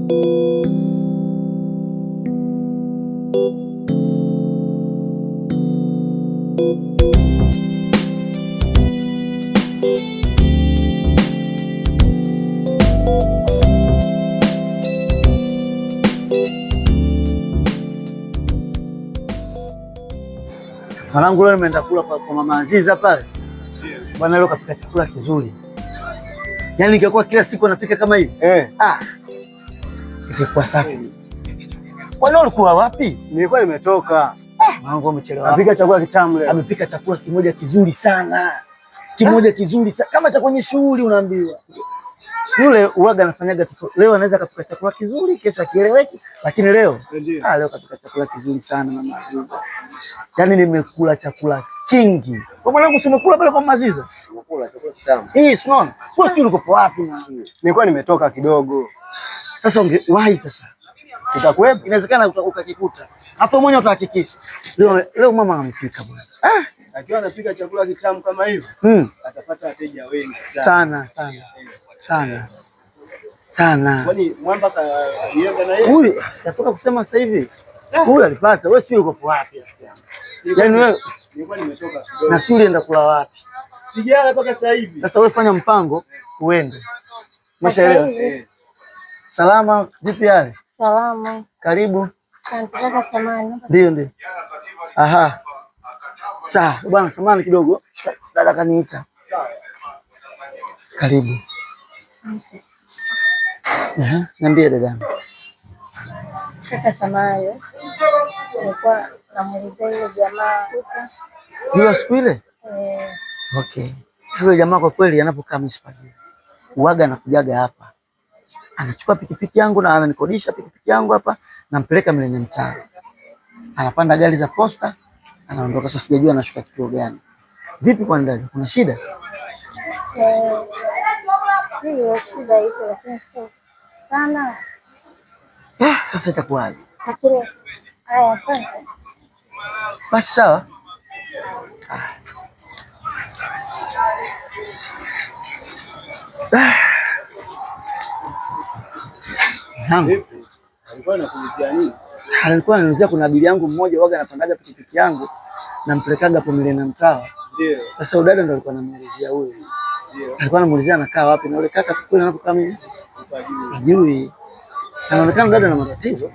Mwanangu leo nimeenda kula kwa Mama Aziza pale. Bwana leo kapika chakula kizuri. Yaani ingekuwa kila siku anapika kama hivi. Ingekuwa safi. Kwa nini ulikuwa wapi? Nilikuwa nimetoka. Mwanangu amechelewa. Amepika chakula kitamu leo. Amepika chakula kimoja kizuri sana. Kimoja kizuri sana. Kama cha kwenye shughuli unaambiwa. Yule uwaga anafanyaga leo anaweza kapika chakula kizuri, kesho akieleweki, lakini leo leo kapika chakula kizuri sana Mama Aziza. Yaani nimekula chakula kingi. Kwa mwanangu si umekula pale kwa Mama Aziza? Nimekula chakula kitamu. Unaona? Sio si ulikopo wapi mwanangu? Nilikuwa nimetoka kidogo. Sasa ungewahi sasa. Utakuwepo? Inawezekana ukakikuta. Hapo mwenyewe utahakikisha. Leo mama amepika bwana. Akiwa anapika chakula kitamu kama hivyo, atapata wateja wengi sana. Sana. Kwani mwamba kaienda na yeye? Huyu sikatoka kusema sasa hivi. Huyu alipata. Wewe sio uko wapi rafiki yangu? Yaani wewe nilikuwa nimetoka kidogo. Na shule enda kula wapi? Sijala mpaka sasa hivi. Sasa wewe fanya mpango uende. Umeshaelewa? Salama, vipi hali? Salama. Karibu. Asante kaka samani. Ndio. Aha. Sawa, bwana samani kidogo. Dada kaniita. Karibu. Niambie dada. Kaka samani. Nilikuwa namuulizia yule jamaa kuta. Yule siku ile? Okay. Yule jamaa kwa kweli anapokaa msipajini. Uaga anakujaga hapa. Anachukua pikipiki yangu na ananikodisha pikipiki yangu hapa, nampeleka Millennium Tower. Anapanda gari za posta, anaondoka. Sasa sijajua anashuka kituo gani. Vipi kwa ndani? Kuna shida? Hiyo shida iko lakini sio sana. Sasa itakuwaje? Lakini asante. Basi sawa. Alikuwa anakuulizia nini? Alikuwa ananiulizia kuna abiria yangu mmoja waga anapandaga pikipiki yangu nampelekaga hapo Millennium Tower. Ndio. Sasa udada ndo alikuwa anamuulizia huyo. Ndio. Alikuwa anamuulizia anakaa wapi na yule kaka kule anapokaa mimi. Sijui. Anaonekana dada na matatizo.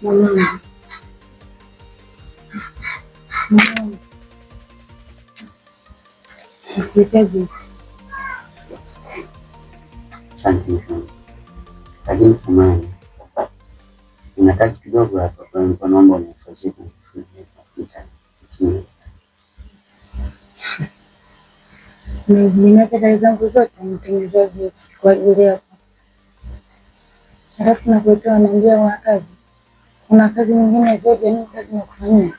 Mama. Asante sana. Lakini samahani. Nina kazi kidogo hapa kwa hiyo naomba unifanyie Nimeacha kazi zangu zote nitengenezea juice kwa ajili yako. Halafu nakuletea naambia una kazi. Kuna kazi nyingine zaidi ya mimi kazi nakufanyia.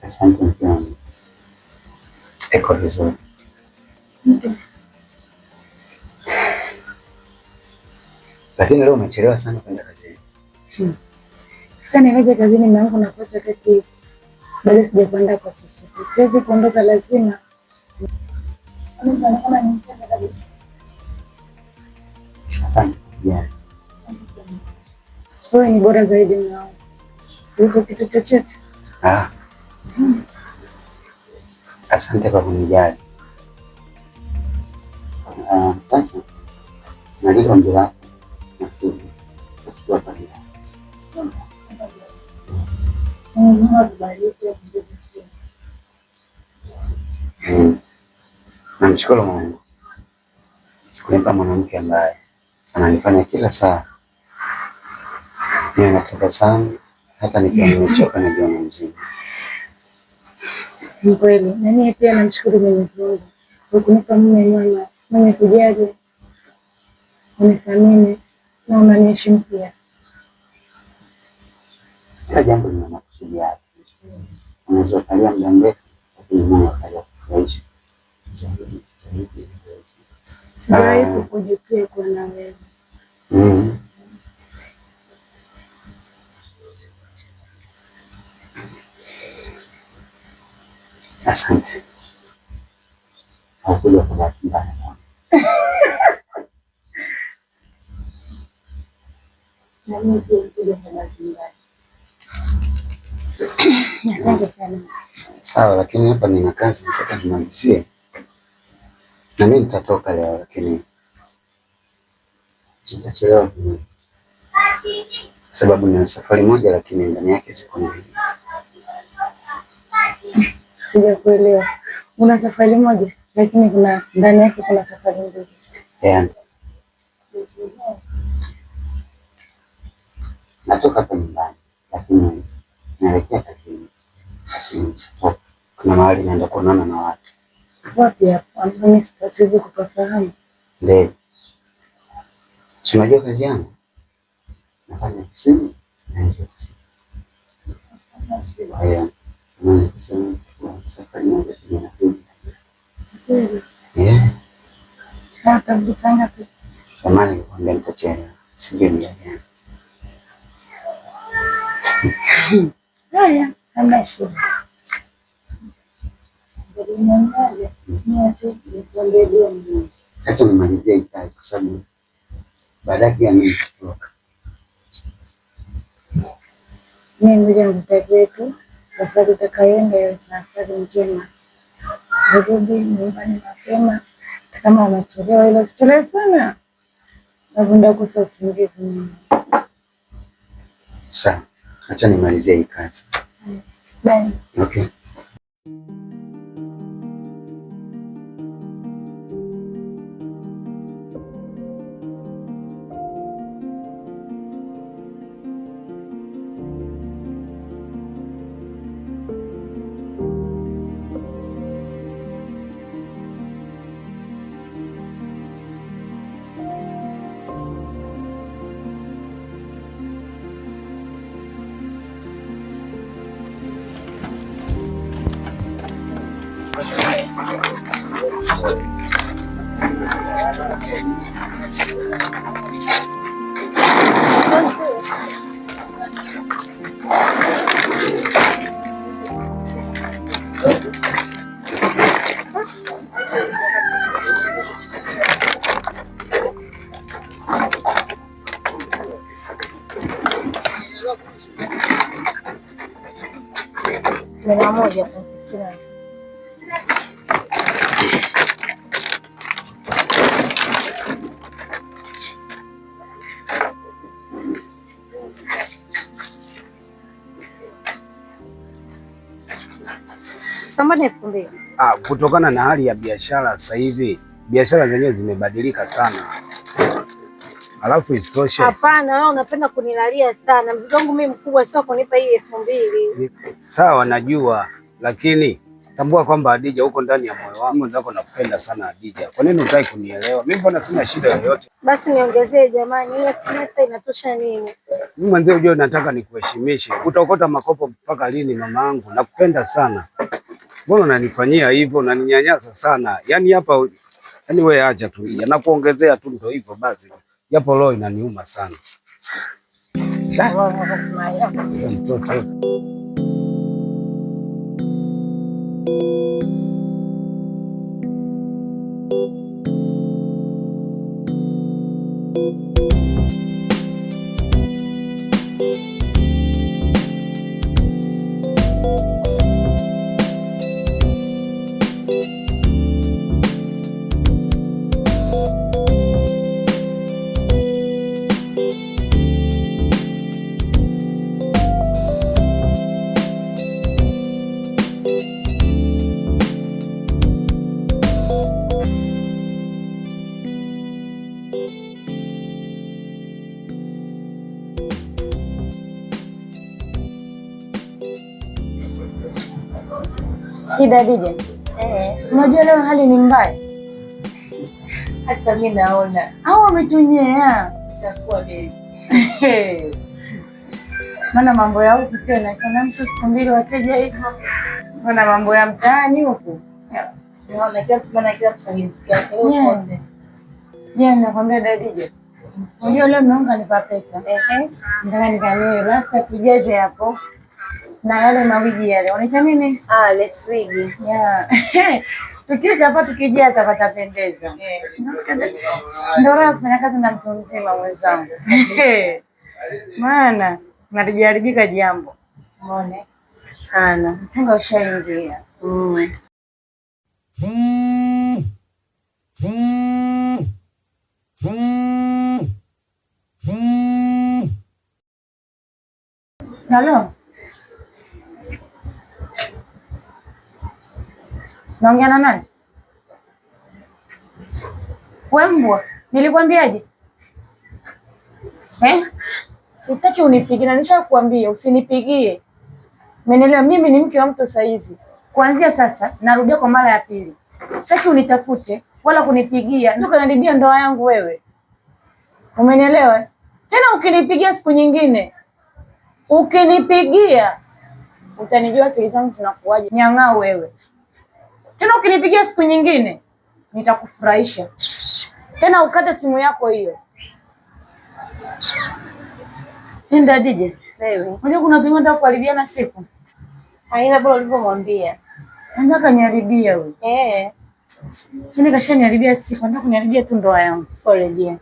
Asante mke wangu. Eko vizuri. Lakini leo umechelewa sana kwenda kazini. Sasa nirejea kazini na yangu nakocha kati bado sijapanda kwa chochote. Siwezi kuondoka lazima. Kama ni mchana kabisa. Asante. Yeah. Wewe ni bora zaidi mwanangu. Uko kitu chochote? Asante kwa kunijali. Sasa nalipa mbele nafikiri nachukua pale. Namshukuru Mungu kunipa mwanamke ambaye ananifanya kila saa niwe natabasamu, hata nikiwa nimechoka najiona mzima. Ni kweli, na mimi pia namshukuru Mwenyezi Mungu kwa kunipa mume mwema mwenye kujali, unithamini na unaniheshimu pia. Kila jambo lina makusudi yake. Unaweza ukalia muda mrefu, lakini Mungu akaja kufurahisha. Sijawahi kukujutia kuwa na wewe. Asante. Haukuja kwa bahati mbaya. Na mimi pia nikuja kwa bahati mbaya. Asante sana. Sawa, lakini hapa nina kazi nataka nimalizie. Na mimi nitatoka leo, lakini sitachelewa sababu nina safari moja, lakini ndani yake siku mbili. Sijakuelewa. Una safari moja lakini kuna ndani yake kuna safari mbili. Natoka hapa nyumbani lakini naelekea kazini. Kuna mahali naenda kuonana na watu. Wapi hapo? Mimi siwezi kufahamu. Ndio. Si unajua kazi yangu? Nafanya ofisini na nje ya ofisini. Haya. Sasa safari moja tunakuja. Hata msanga tu. Zamani nilikwambia nitachelewa. Sijui ni gani. Haya, hamna shida. Acha nimalizie hii kazi kwa sababu baadaye pia mimi nitatoka. Mimi ngoja nikutakie tu safari utakayoenda iwe safari njema. Rudi nyumbani mapema. Kama umechelewa ile usichelewe sana. Sababu ndio kukosa usingizi mimi. Sawa. Acha nimalizie hii kazi. Bye. Okay. Mara moja kwa Sambani 2000. Kutokana na hali ya biashara sasa hivi, biashara zenyewe zimebadilika sana. Alafu isitoshe. Hapana, wewe unapenda kunilalia sana. Mzigo wangu mimi mkubwa sio kunipa hii 2000. Sawa, najua, lakini tambua kwamba Hadija huko ndani ya moyo wangu ndako nakupenda sana Hadija. Kwa nini hutaki kunielewa? Mimi mbona sina shida yoyote. Basi niongezee jamani, ile pesa inatosha nini? Mimi mwanzo unajua nataka nikuheshimishe. Utaokota makopo mpaka lini mamangu? Nakupenda sana. Mbona unanifanyia hivyo? Unaninyanyasa sana. Yaani hapa, yaani wewe acha tu. Nakuongezea tu ndio hivyo basi. Japo roho inaniuma sana. Mtoto. Idadije, unajua leo hali ni mbaya. Hata mimi naona. Au wametunyea. Itakuwa vipi? Maana mambo ya huku tena kana mtu siku mbili wateja hivyo. Maana mambo ya mtaani huku. Naona kila mtu anisikia kote. Nakwambia Dadije. Unajua leo naomba nipa pesa. Nataka nikanunue rasta tujaze hapo. Na yale mawigi yale. Unaita nini? Let's wig. Tukija hapa tukijaza patapendeza. Ndio raha kufanya kazi na mtu mzima mwenzangu. Maana nalijaribika jambo. Umeona? Sana. Mtanga ushaingia. Halo. Naongea na nani? Wewe mbwa, nilikwambiaje? Sitaki unipigie na nishakwambia usinipigie. Umeelewa? Mimi ni mke wa mtu saizi. Kuanzia sasa narudia kwa mara ya pili. Sitaki unitafute wala kunipigia. Ndio kanaribia ndoa yangu wewe. Umenielewa? Tena ukinipigia siku nyingine. Ukinipigia utanijua akili zangu zinakuaje. Nyang'aa wewe. Tena ukinipigia siku nyingine nitakufurahisha. Tena ukate simu yako hiyo. Nenda Dije. Wewe. Unajua kuna watu wanataka kuharibiana siku. Haina bora ulivyomwambia. Anataka niharibia wewe. Mimi kashaniharibia siku, anataka kuniharibia tu ndoa yangu. Pole dia.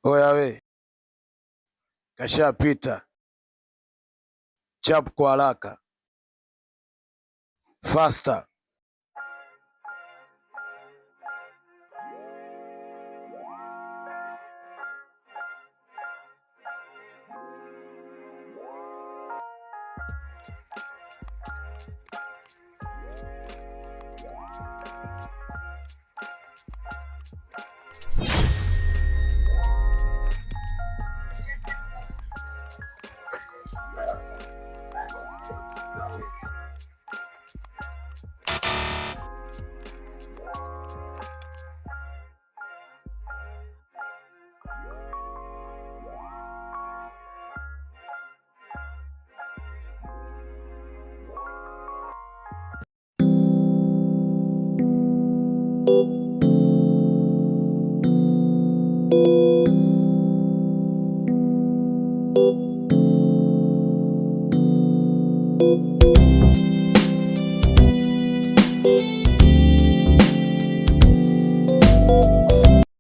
Oya we, kashapita. Chap kwa haraka. Faster. Thank you.